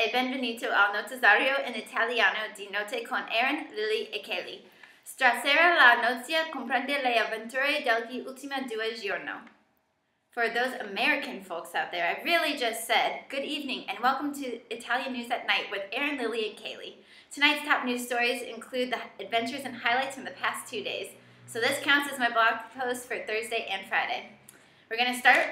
e benvenuto al notazario in italiano di notte con Erin, Lily e Kaylee. Stasera la notizia comprende le avventure degli ultimi 2 giorni. For those American folks out there, I really just said good evening and welcome to Italian News at Night with Erin, Lily, and Kaylee. Tonight's top news stories include the adventures and highlights from the past 2 days. So this counts as my blog post for Thursday and Friday. We're going to start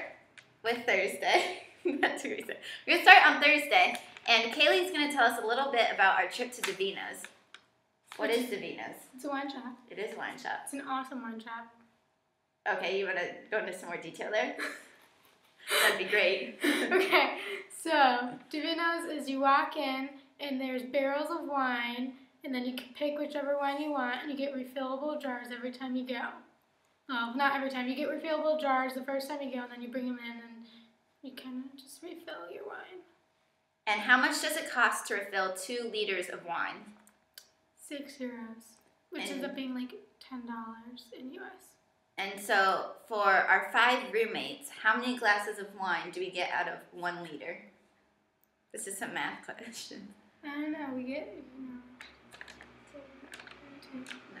with Thursday. Not Thursday. We're going to start on Thursday, and Kaylee's going to tell us a little bit about our trip to Davino's. What is Davino's? It's a wine shop. It is a wine shop. It's an awesome wine shop. Okay, you want to go into some more detail there? That'd be great. Okay, so Davino's is you walk in, and there's barrels of wine, and then you can pick whichever wine you want, and you get refillable jars every time you go. Well, not every time. You get refillable jars the first time you go, and then you bring them in, and you kind of just refill your wine. And how much does it cost to refill 2 liters of wine? €6, which ends up being like $10 in US. And so for our 5 roommates, how many glasses of wine do we get out of 1 liter? This is a math question. I don't know. We get No.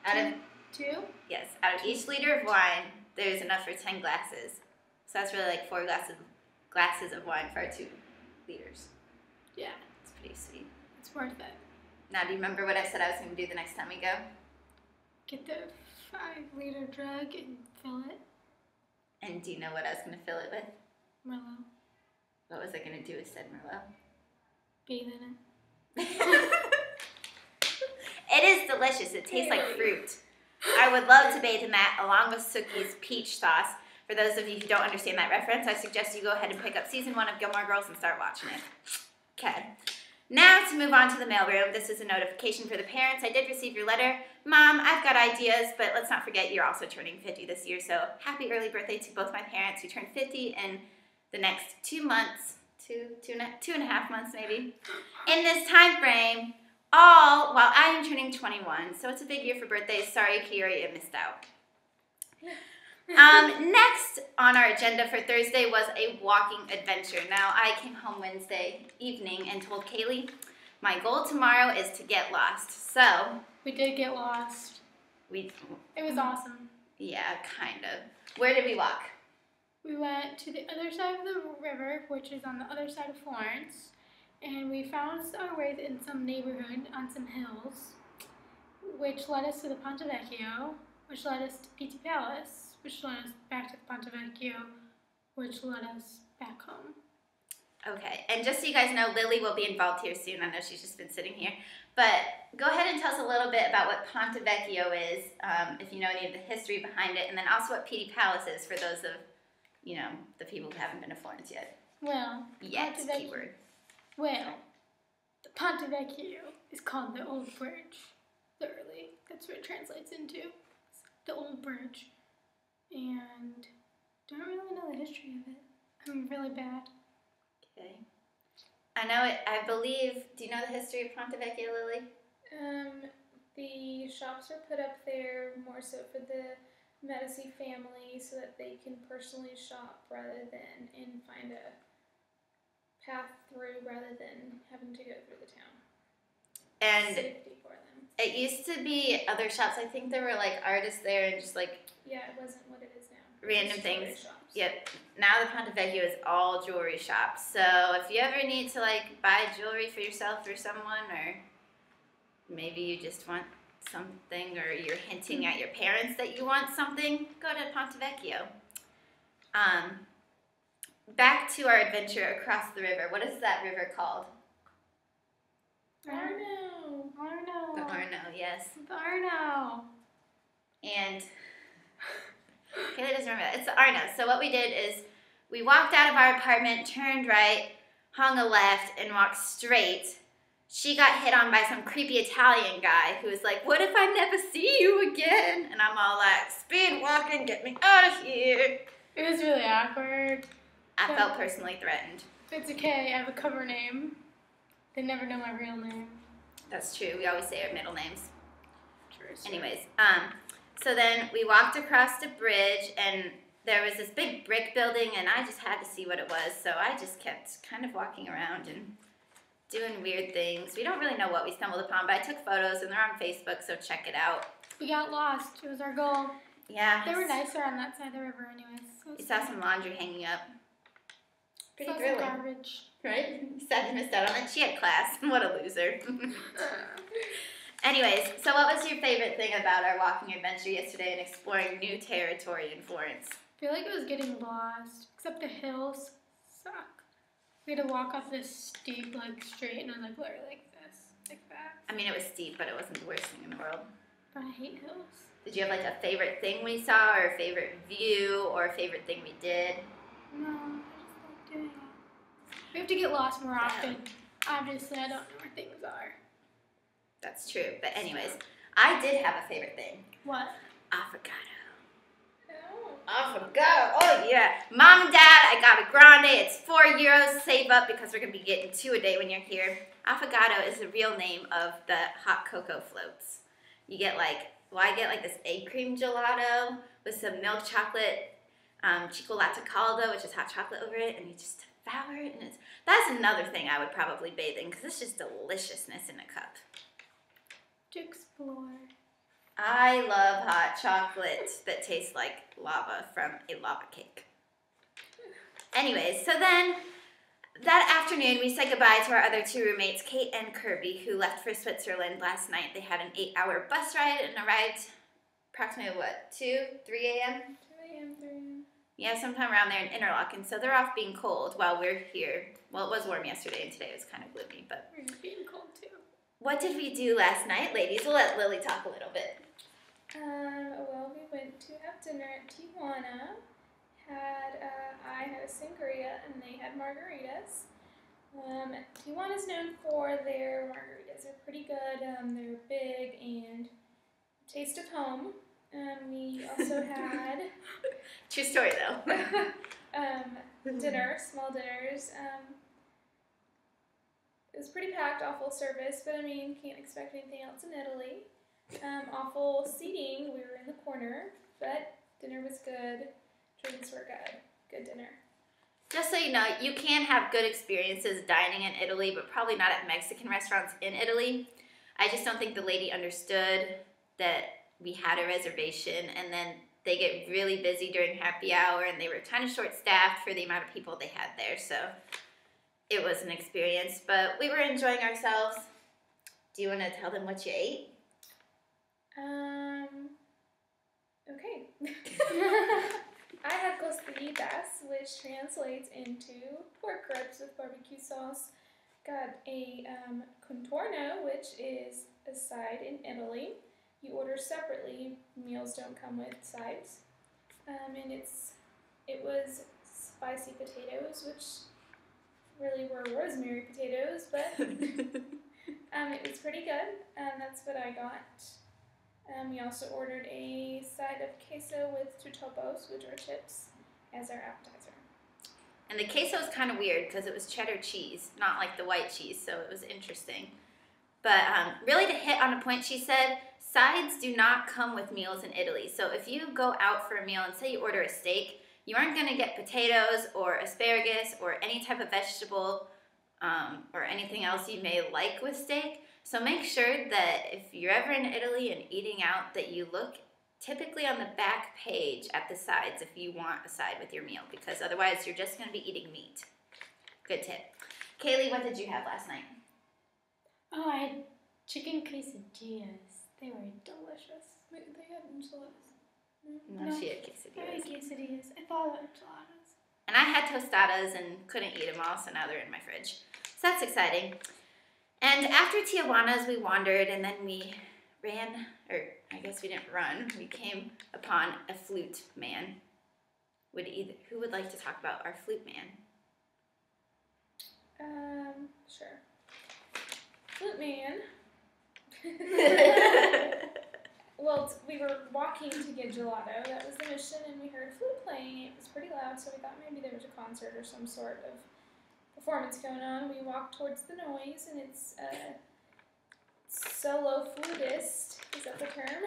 Out of 2? Yes, out of each liter of wine, there's enough for 10 glasses. So that's really like 4 glasses of wine for our 2 liters. Yeah. It's pretty sweet. It's worth it. Now, do you remember what I said I was going to do the next time we go? Get the 5-liter jug and fill it. And do you know what I was going to fill it with? Merlot. What was I going to do with said Merlot? Bathe in it. It is delicious. It tastes like fruit. I would love to bathe in that along with Suki's peach sauce. For those of you who don't understand that reference, I suggest you go ahead and pick up season 1 of Gilmore Girls and start watching it. Okay. Now to move on to the mailroom. This is a notification for the parents. I did receive your letter. Mom, I've got ideas, but let's not forget you're also turning 50 this year, so happy early birthday to both my parents who turn 50 in the next 2 months, two and a half months maybe. In this time frame, all while I am turning 21, so it's a big year for birthdays. Sorry, Kiara, you missed out. Next on our agenda for Thursday was a walking adventure. Now, I came home Wednesday evening and told Kaylee, my goal tomorrow is to get lost. So We did get lost. It was awesome. Yeah, kind of. Where did we walk? We went to the other side of the river, which is on the other side of Florence, and we found our way in some neighborhood on some hills, which led us to the Ponte Vecchio, which led us to Pitti Palace, which led us back to the Ponte Vecchio, which led us back home. Okay, and just so you guys know, Lily will be involved here soon. I know she's just been sitting here. But go ahead and tell us a little bit about what Ponte Vecchio is, if you know any of the history behind it, and then also what Pitti Palace is for those of, the people who haven't been to Florence yet. Well, Yet, keyword. Well, the Ponte Vecchio is called the Old Bridge, literally. That's what it translates into, the Old Bridge. And don't really know the history of it. I'm really bad. Okay. I know it, I believe, do you know the history of Ponte Vecchio, Lily? The shops were put up there more so for the Medici family so that they can personally shop rather than and find a path through rather than having to go through the town. And safety for them. It used to be other shops. I think there were like artists there and just like it wasn't what it is now. Random things. Shops. Yep. Now the Ponte Vecchio is all jewelry shops. So if you ever need to like buy jewelry for yourself or someone, or maybe you just want something, or you're hinting at your parents that you want something, go to Ponte Vecchio. Back to our adventure across the river. What is that river called? Arno. The Arno, yes. The Arno. And Kayla doesn't remember that. It's the Arno. So what we did is we walked out of our apartment, turned right, hung a left, and walked straight. She got hit on by some creepy Italian guy who was like, what if I never see you again? And I'm all like, speed walking, get me out of here. It was really awkward. I felt personally threatened. It's okay, I have a cover name. They never know my real name. That's true. We always say our middle names. True. Anyways, so then we walked across the bridge, and there was this big brick building, and I just had to see what it was, so I just kept kind of walking around and doing weird things. We don't really know what we stumbled upon, but I took photos and they're on Facebook, so check it out. We got lost. It was our goal. Yeah. They were nicer on that side of the river anyways. We saw some laundry hanging up. Pretty Saw some thrilling. garbage. Right? Sad you missed out on it. She had class. What a loser. Anyways, so what was your favorite thing about our walking adventure yesterday and exploring new territory in Florence? I feel like it was getting lost, except the hills suck. We had to walk up this steep, like, street, and I was like, literally like this, like that. I mean, it was steep, but it wasn't the worst thing in the world. But I hate hills. Did you have like a favorite thing we saw, or a favorite view, or a favorite thing we did? No, I just like doing it. We have to get lost more often. Obviously, I don't know where things are. That's true. But anyways, I did have a favorite thing. What? Avocado. Oh. Avocado. Oh yeah. Mom and Dad, I got a grande. It's €4. Save up because we're gonna be getting 2 a day when you're here. Affogato is the real name of the hot cocoa floats. You get like, well, I get like this egg cream gelato with some milk chocolate, chocolate caldo, which is hot chocolate over it, and you just devour it. And that's another thing I would probably bathe in because it's just deliciousness in a cup. To explore. I love hot chocolate that tastes like lava from a lava cake. Anyways, so then that afternoon we said goodbye to our other 2 roommates, Kate and Kirby, who left for Switzerland last night. They had an 8-hour bus ride and arrived approximately, what, 2, 3 a.m.? 2 a.m., 3 a.m. Yeah, sometime around there in Interlaken. So they're off being cold while we're here. Well, it was warm yesterday and today it was kind of gloomy, but... We're being cold too. What did we do last night, ladies? We'll let Lily talk a little bit. Well, we went to have dinner at Tijuana. I had a sangria and they had margaritas. Tijuana's known for their margaritas. They're pretty good. They're big and taste of home. We also had True story, though. small dinners. It was pretty packed, all full service, but I mean, can't expect anything else in Italy. Awful seating, we were in the corner, but dinner was good, drinks were good. Good dinner. Just so you know, you can have good experiences dining in Italy, but probably not at Mexican restaurants in Italy. I just don't think the lady understood that we had a reservation, and then they get really busy during happy hour, and they were kind of short-staffed for the amount of people they had there, so it was an experience, but we were enjoying ourselves. Do you want to tell them what you ate? Okay. I had costillitas, which translates into pork ribs with barbecue sauce. Got a contorno, which is a side in Italy. You order separately. Meals don't come with sides. And it was spicy potatoes, which really were rosemary potatoes, but it was pretty good. That's what I got. We also ordered a side of queso with totopos, which are chips, as our appetizer. And the queso is kind of weird because it was cheddar cheese, not like the white cheese, so it was interesting. But really to hit on a point, she said, sides do not come with meals in Italy. So if you go out for a meal and say you order a steak, you aren't going to get potatoes or asparagus or any type of vegetable or anything else you may like with steak. So make sure that if you're ever in Italy and eating out, that you look typically on the back page at the sides if you want a side with your meal, because otherwise you're just going to be eating meat. Good tip. Kaylee, what did you have last night? Oh, I had chicken quesadillas. They were delicious. Wait, they had enchiladas. No, she had I had quesadillas. quesadillas. I thought enchiladas. And I had tostadas and couldn't eat them all, so now they're in my fridge. So that's exciting. And after Tijuana's, we wandered, and then we ran, or I guess we didn't run. We came upon a flute man. Who would like to talk about our flute man? Sure. Flute man. Well, we were walking to get gelato. That was the mission, and we heard a flute playing. It was pretty loud, so we thought maybe there was a concert or some sort of performance going on. We walked towards the noise, and it's a solo flutist. Is that the term?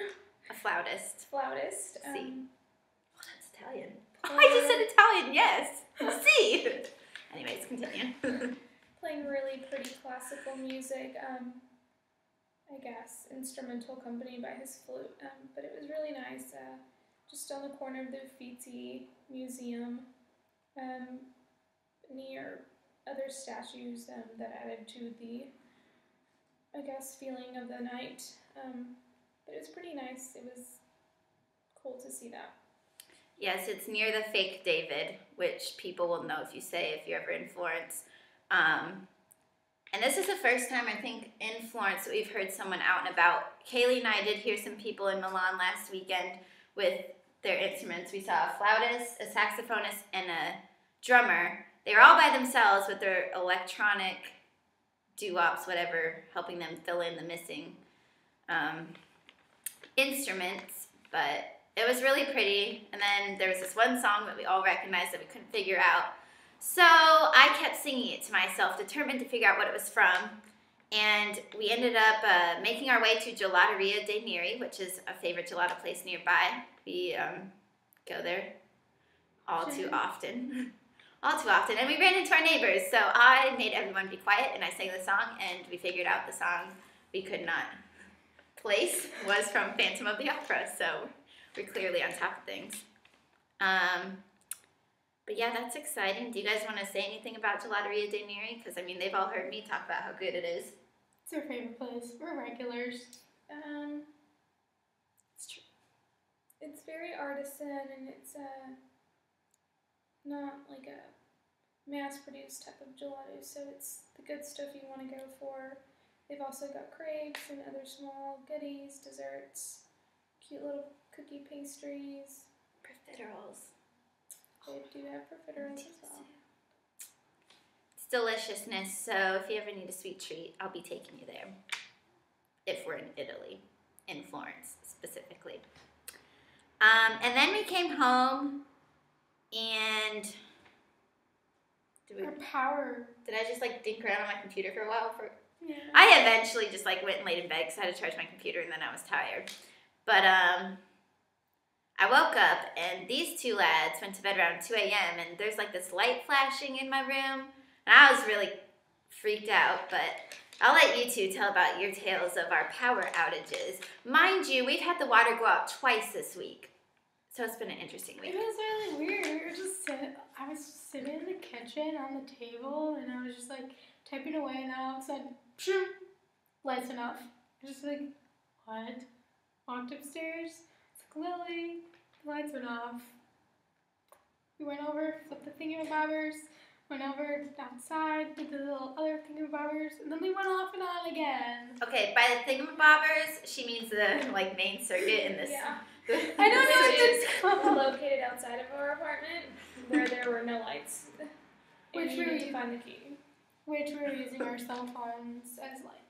A flautist. Flautist. See. Oh, that's Italian. I just said Italian, yes. See. Anyways, continue. playing really pretty classical music. I guess instrumental accompanied by his flute. But it was really nice. Just on the corner of the Uffizi Museum, near other statues that added to the, I guess, feeling of the night. But it was pretty nice. It was cool to see that. Yes, it's near the fake David, which people will know if you say if you're ever in Florence. And this is the first time, I think, in Florence that we've heard someone out and about. Kaylee and I did hear some people in Milan last weekend with their instruments. We saw a flautist, a saxophonist, and a drummer. They were all by themselves with their electronic doo-wops, whatever, helping them fill in the missing instruments. But it was really pretty. And then there was this one song that we all recognized that we couldn't figure out. So I kept singing it to myself, determined to figure out what it was from. And we ended up making our way to Gelateria dei Neri, which is a favorite gelato place nearby. We go there all too often. All too often. And we ran into our neighbors. So I made everyone be quiet and I sang the song and we figured out the song we could not place was from Phantom of the Opera. So we're clearly on top of things. But yeah, that's exciting. Do you guys want to say anything about Gelateria dei Neri? Because, I mean, they've all heard me talk about how good it is. It's our favorite place. We're regulars. It's true. It's very artisan, and it's not like a mass-produced type of gelato, so it's the good stuff you want to go for. They've also got crepes and other small goodies, desserts, cute little cookie pastries. Profiteroles. They do have profiteroles as well. It's deliciousness, so if you ever need a sweet treat, I'll be taking you there. If we're in Italy, in Florence specifically. And then we came home, and Our power. did I just like dink around on my computer for a while? Yeah. I eventually just like went and laid in bed because I had to charge my computer, and then I was tired. But I woke up and these two lads went to bed around 2 a.m. and there's like this light flashing in my room. And I was really freaked out, but I'll let you two tell about your tales of our power outages. Mind you, we've had the water go out twice this week. So it's been an interesting week. It was really weird. We were just I was just sitting in the kitchen on the table and I was just like typing away and then all of a sudden, pshoo, lights went off. I was just like, what? Walked upstairs. Lily, the lights went off. We went over, flipped the thingamabobbers, went over outside, did the little other thingamabobbers, and then they went off and on again. Okay, by the thingamabobbers, she means the like main circuit in this. Yeah. I don't know what it's called. Located outside of our apartment where there were no lights. And Which we we needed to find the key. Which we were using our cell phones as lights.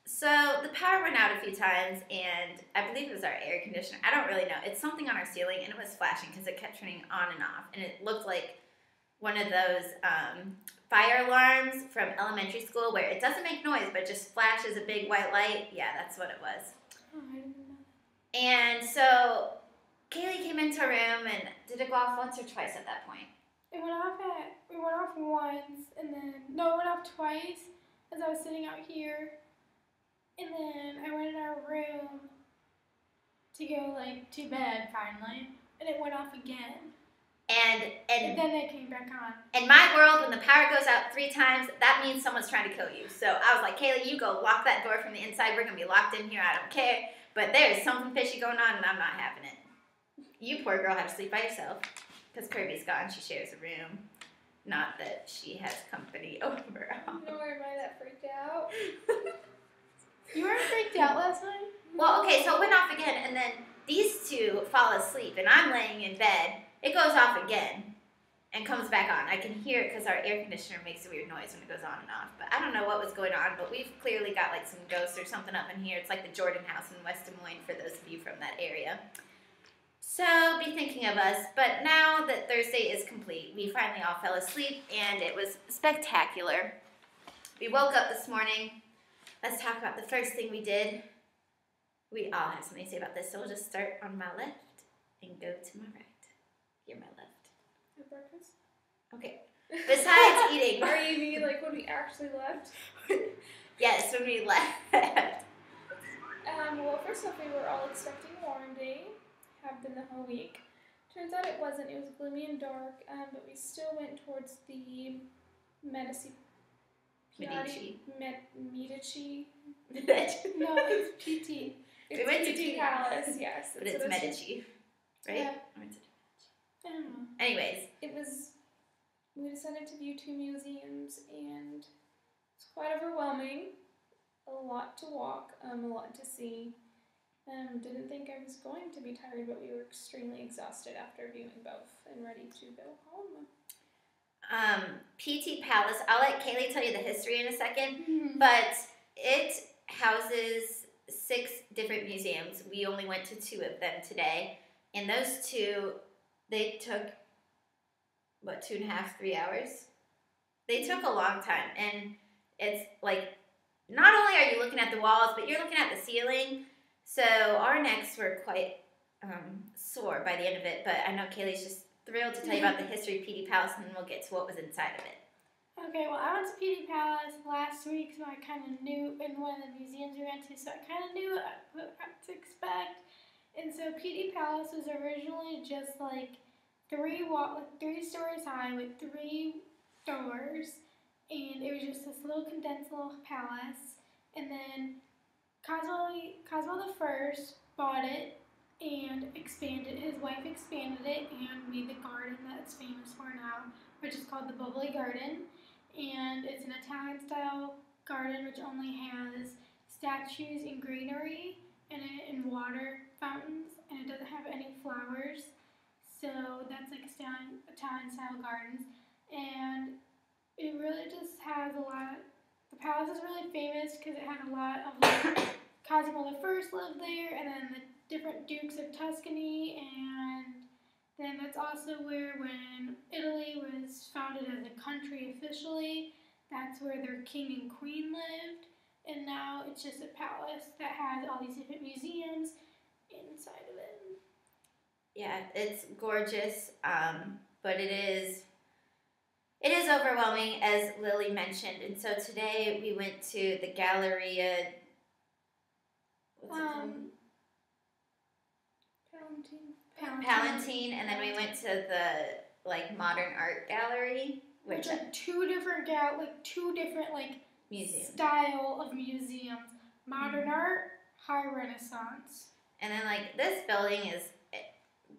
So the power went out a few times, and I believe it was our air conditioner. I don't really know. It's something on our ceiling, and it was flashing because it kept turning on and off, and it looked like one of those fire alarms from elementary school where it doesn't make noise, but it just flashes a big white light. Yeah, that's what it was. Oh, I didn't know. And so Kaylee came into our room, and did it go off once or twice at that point? We went off once, and then, no, it went off twice as I was sitting out here. And then I went in our room to go, like, to bed, finally. And it went off again. And then it came back on. in my world, when the power goes out 3 times, that means someone's trying to kill you. So I was like, Kaylee, you go lock that door from the inside. We're going to be locked in here. I don't care. But there's something fishy going on, and I'm not having it. You poor girl have to sleep by yourself. Because Kirby's gone. She shares a room. Not that she has company over. Nor am I that freaked out. You weren't freaked out last night? Well, okay, so it went off again, and then these two fall asleep, and I'm laying in bed. It goes off again and comes back on. I can hear it because our air conditioner makes a weird noise when it goes on and off. But I don't know what was going on, but we've clearly got like some ghosts or something up in here. It's like the Jordan House in West Des Moines for those of you from that area. So be thinking of us. But now that Thursday is complete, we finally all fell asleep, and it was spectacular. We woke up this morning. Let's talk about the first thing we did. We all have something to say about this, so we'll just start on my left and go to my right. You're my left. At breakfast? Okay. Besides eating. Or you mean like when we actually left? Yes, when we left. Well, first off, we were all expecting a warm day. Have been the whole week. Turns out it wasn't. It was gloomy and dark, but we still went towards the Medici. Medici. Medici. No, it's PT. It's went to PT Palace, yes. But it's Medici, right? Yeah. Or is it- I don't know. Anyways, We decided to view 2 museums, and it's quite overwhelming. A lot to walk, a lot to see. Didn't think I was going to be tired, but we were extremely exhausted after viewing both and ready to go home. PT Palace, I'll let Kaylee tell you the history in a second, Mhm. but it houses 6 different museums. We only went to 2 of them today, and those 2, they took, 2.5, 3 hours? They took a long time, and it's like, not only are you looking at the walls, but you're looking at the ceiling, so our necks were quite sore by the end of it, but I know Kaylee's just thrilled to tell you about the history of PT Palace, and then we'll get to what was inside of it. Okay, well, I went to PT Palace last week, so I kind of knew in one of the museums we went to, so I kind of knew what to expect. And so PT Palace was originally just like 3 stories high with 3 doors, and it was just this little condensed little palace. And then Cosmo the First bought it and expanded. His wife expanded it and made the garden that it's famous for now, which is called the Bubbly Garden. And it's an Italian-style garden which only has statues and greenery in it and water fountains, and it doesn't have any flowers. So that's like Italian-style gardens. And it really just has a lot. The palace is really famous because it had a lot of like Cosimo the First lived there, and then the different dukes of Tuscany, and then that's also where, when Italy was founded as a country officially, that's where their king and queen lived, and now it's just a palace that has all these different museums inside of it. Yeah, it's gorgeous, but it is overwhelming, as Lily mentioned. And so today we went to the Galleria. What's it called? Palatine, and then we went to the modern art gallery, Which are two different museum. style of museums: modern art, high Renaissance. And then this building is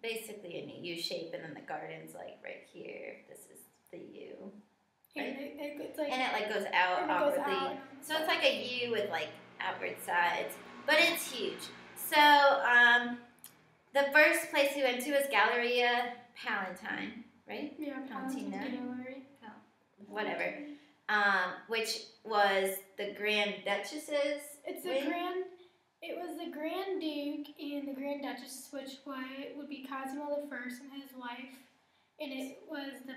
basically in a U shape, and then the garden's right here. This is the U. Right? And it's And it goes out and it goes awkwardly. out. So it's like a U with outward sides, but it's huge. So the first place we went to was Galleria Palatine, right? Yeah, Palatine. Gallery. Whatever. Which was the Grand Duchess's. It was the Grand Duke and the Grand Duchess, which would be Cosimo the First and his wife. And it was the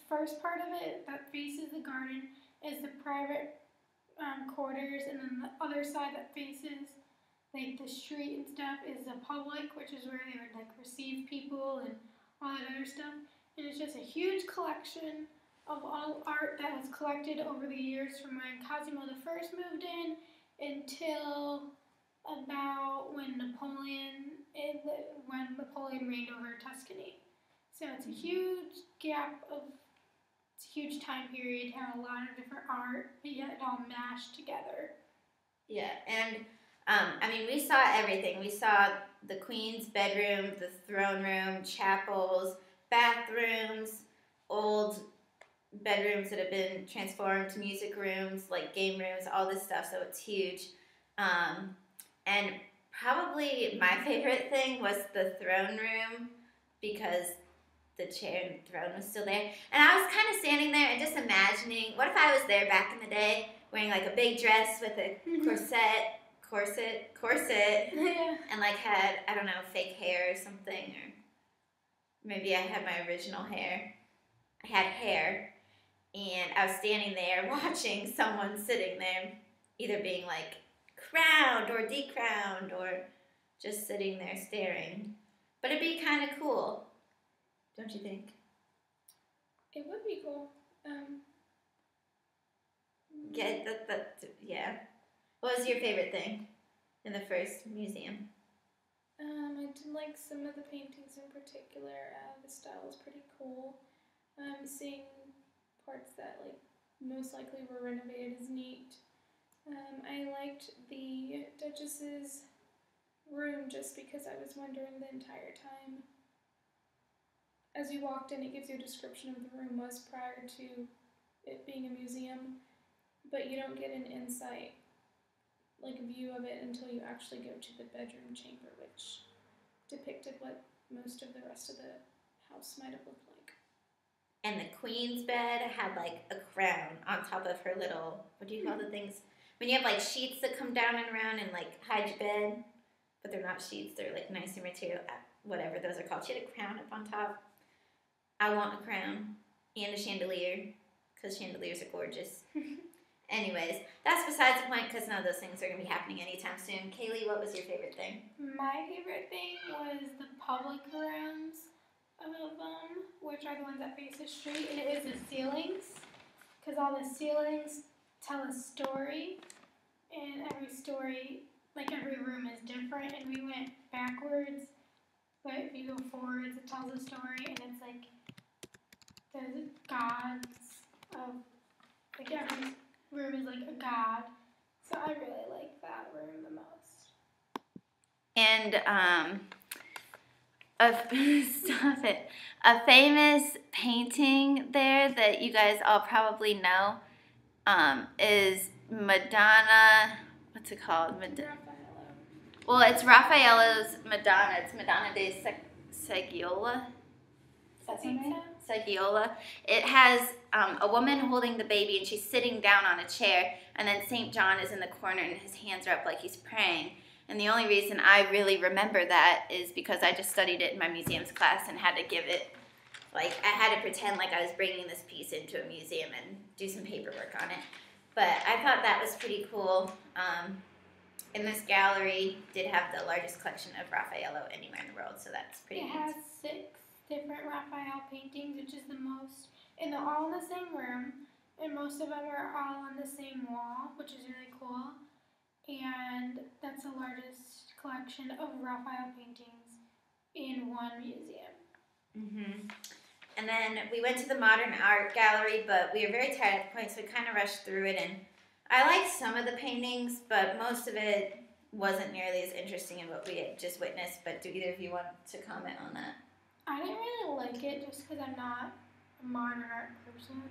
first part of it that faces the garden is the private quarters, and then the other side that faces the street and stuff is the public, which is where they would receive people and all that other stuff. And it's just a huge collection of all art that was collected over the years from when Cosimo the First moved in until about when Napoleon reigned over Tuscany. So it's a huge it's a huge time period, had a lot of different art, but yet it all mashed together. Yeah, and we saw everything. We saw the Queen's bedroom, the throne room, chapels, bathrooms, old bedrooms that have been transformed to music rooms, game rooms, all this stuff, so it's huge. And probably my favorite thing was the throne room, because the chair and the throne was still there. And I was kind of standing there and just imagining, what if I was there back in the day, wearing a big dress with a corset, Yeah. and had, I don't know, fake hair or something, or maybe I had my original hair. I had hair, and I was standing there watching someone sitting there, either being crowned or decrowned, or just sitting there staring. But it'd be kind of cool, don't you think? It would be cool. Yeah, yeah. What was your favorite thing in the first museum? I did like some of the paintings in particular. The style was pretty cool. Seeing parts that like most likely were renovated is neat. I liked the Duchess's room just because I was wondering the entire time. As you walked in, it gives you a description of the room was prior to it being a museum, but you don't get an insight, like a view of it, until you actually go to the bedroom chamber, which depicted what most of the rest of the house might have looked like. And the queen's bed had like a crown on top of her little, what do you call the things? When you have like sheets that come down and around and like hide your bed, but they're not sheets, they're like nicer material, whatever those are called. She had a crown up on top. I want a crown and a chandelier, because chandeliers are gorgeous. Anyways, that's besides the point, because none of those things are going to be happening anytime soon. Kaylee, what was your favorite thing? My favorite thing was the public rooms of them, which are the ones that face the street, and it is the ceilings, because all the ceilings tell a story, and every story, like every room is different, and we went backwards, but if you go forwards, it tells a story, and it's like the gods of, like every room is like a god, so I really like that room the most. And stop it. A famous painting there that you guys all probably know is Madonna. What's it called? Raffaello. Well, it's Raffaello's Madonna. It's Madonna de Seggiola. I think so. Seggiola. It has a woman holding the baby, and she's sitting down on a chair, and then St. John is in the corner, and his hands are up like he's praying. And the only reason I really remember that is because I just studied it in my museums class and had to give it, like, I had to pretend like I was bringing this piece into a museum and do some paperwork on it. But I thought that was pretty cool. And this gallery did have the largest collection of Raffaello anywhere in the world, so that's pretty It neat. has 6 different Raphael paintings, which is the most, and they're all in the same room, and most of them are all on the same wall, which is really cool. And that's the largest collection of Raphael paintings in one museum. And then we went to the modern art gallery, but we were very tired at the point, so we kind of rushed through it. And I liked some of the paintings, but most of it wasn't nearly as interesting in what we had just witnessed. But do either of you want to comment on that? I didn't really like it just because I'm not a modern art person,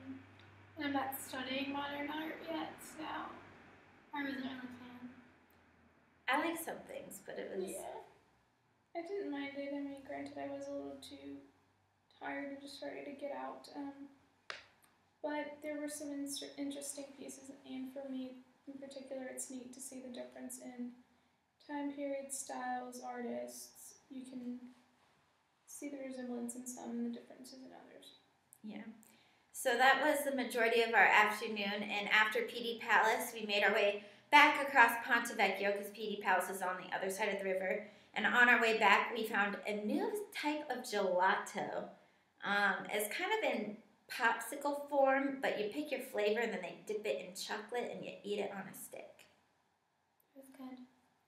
and I'm not studying modern art yet, so I wasn't really a fan. I like some things, but it was... Yeah. I didn't mind it. I mean, granted, I was a little too tired and just ready to get out. But there were some interesting pieces, and for me in particular, it's neat to see the difference in time period, styles, artists. You can see the resemblance in some and the differences in others. Yeah. So that was the majority of our afternoon, and after Pitti Palace, we made our way back across Ponte Vecchio, because Pitti Palace is on the other side of the river. And on our way back, we found a new type of gelato. It's kind of in popsicle form, but you pick your flavor, and then they dip it in chocolate, and you eat it on a stick. It was good.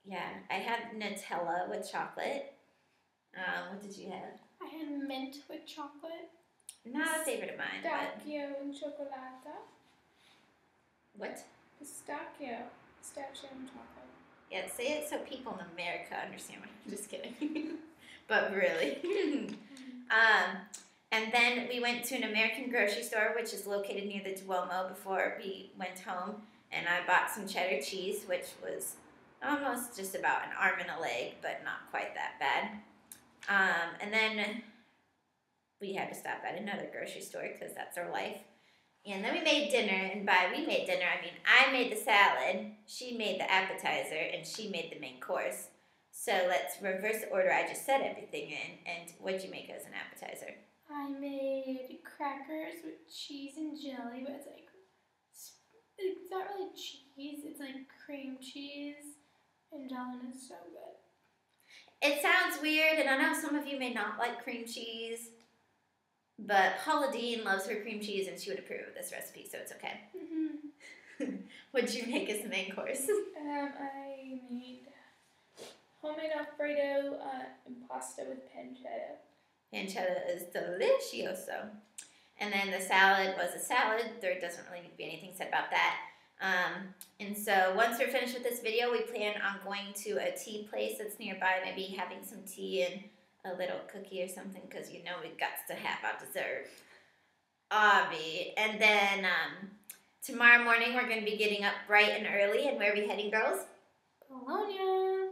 Yeah, I had Nutella with chocolate. What did you have? I had mint with chocolate. Not a favorite of mine, but... Pistachio and chocolata. What? Pistachio and chocolate. Yeah, say it so people in America understand what I'm just kidding. But really. And then we went to an American grocery store, which is located near the Duomo, before we went home. And I bought some cheddar cheese, which was almost just about an arm and a leg, but not quite that bad. And then we had to stop at another grocery store, because that's our life. And then we made dinner, and by we made dinner, I mean I made the salad, she made the appetizer, and she made the main course. So let's reverse the order I just said everything in, and what'd you make as an appetizer? I made crackers with cheese and jelly, but it's not really cheese, it's like cream cheese, and jelly is so good. It sounds weird, and I know some of you may not like cream cheese, But Paula Dean loves her cream cheese, and she would approve of this recipe, so it's okay. Mm-hmm. What'd you make as the main course? I made homemade Alfredo and pasta with pancetta. Pancetta is delicioso. And then the salad was a salad. There doesn't really need to be anything said about that. And so once we're finished with this video, we plan on going to a tea place that's nearby, maybe having some tea and a little cookie or something, because you know we got to have our dessert. Obvi. And then tomorrow morning we're going to be getting up bright and early. And where are we heading, girls? Bologna.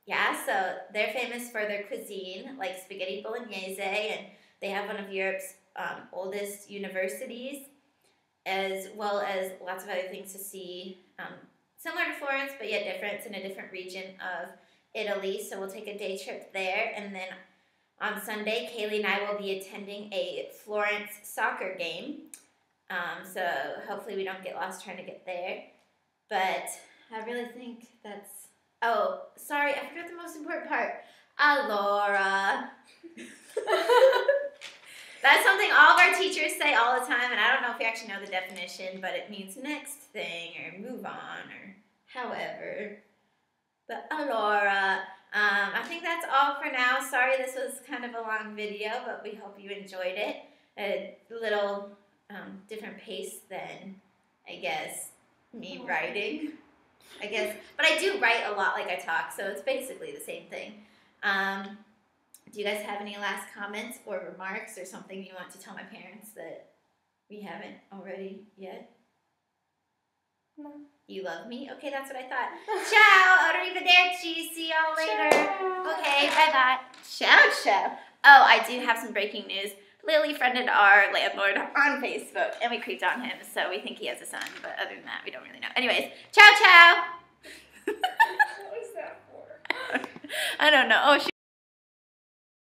Yeah, so they're famous for their cuisine, like spaghetti bolognese, and they have one of Europe's oldest universities, as well as lots of other things to see, similar to Florence, but yet different. It's in a different region of Italy, so we'll take a day trip there, and then on Sunday, Kaylee and I will be attending a Florence soccer game, so hopefully we don't get lost trying to get there, but I really think that's... Oh, sorry, I forgot the most important part. Allora. That's something all of our teachers say all the time, and I don't know if you actually know the definition, but it means next thing, or move on, or however. But allora, I think that's all for now. Sorry this was kind of a long video, but we hope you enjoyed it. A little different pace than, I guess, me writing. I guess, but I do write a lot like I talk, so it's basically the same thing. Do you guys have any last comments or remarks or something you want to tell my parents that we haven't already yet? No. You love me? Okay, that's what I thought. Ciao, arrivederci, see y'all later. Ciao. Okay, bye-bye. Ciao, ciao. Oh, I do have some breaking news. Lily friended our landlord on Facebook, and we creeped on him, so we think he has a son, but other than that, we don't really know. Anyways, ciao, ciao. What was that for? I don't know. Oh,